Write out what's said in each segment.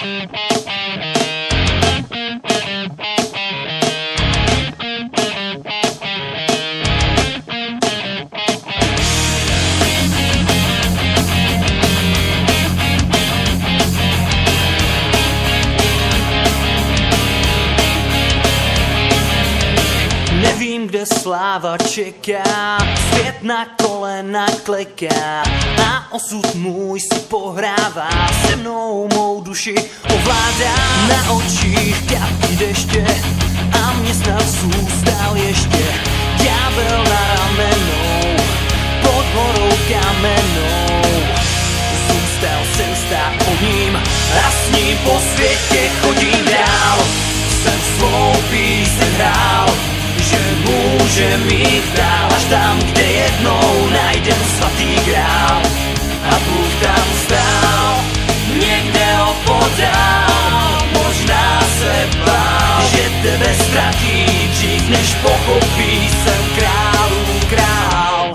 Nevím, kde sláva čeká, svět na kolena kleká, a osud můj si pohrává, se mnou mou duši ovládá. Na očích kapky deště a mě snad zůstal ještě ďábel na ramenou, pod horou kamenou. Zůstal jsem stát pod ním a s ním po světě chodím dál. Jsem svou píseň hrál, že může mít dál až tam, kde jednou najdem svatý grál. A Bůh tam stál, někde opodál, možná se bál, že tebe ztratí dřív, než pochopí, jsem králů král.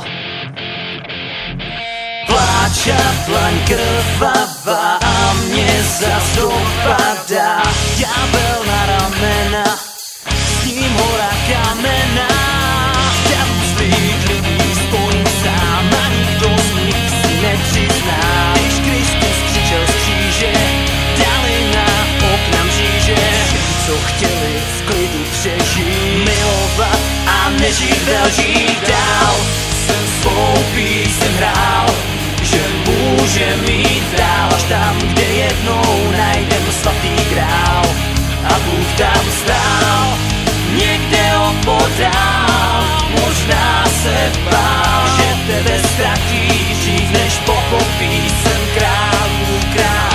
Pláč a dlaň krvavá a mě zas dopadá, ďábel na ramena, s ním hora kamená. Dav zlých lidí spojím sám a nikdo z nich si nepřizná. Když Kristus křičel z kříže, dali na okna mříže. Všem, co chtěli v klidu přežít, milovat a nežít ve lžích dál. Jsem svou píseň hrál, že může mít dál až tam, kde jednou najdem svatý grál. A Bůh tam stál, někde opodál, možná se bál, že tebe ztratí dřív, než pochopí, jsem králů král.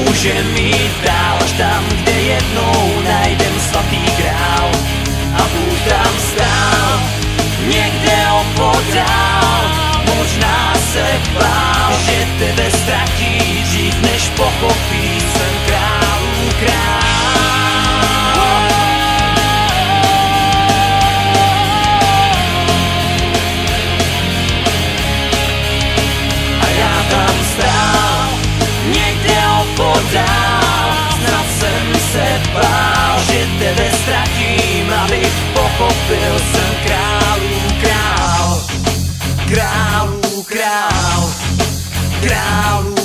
Může mít dál až tam, kde jednou najdem svatý grál. A Bůh tam stál, někde opodál, možná se bál, že tebe ztratí dřív, než pochopí, jsem králů král. A já tam stál, někde opodál, snad jsem se bál, že tebe ztratím, abych pochopil, jsem králů král, králů král, králů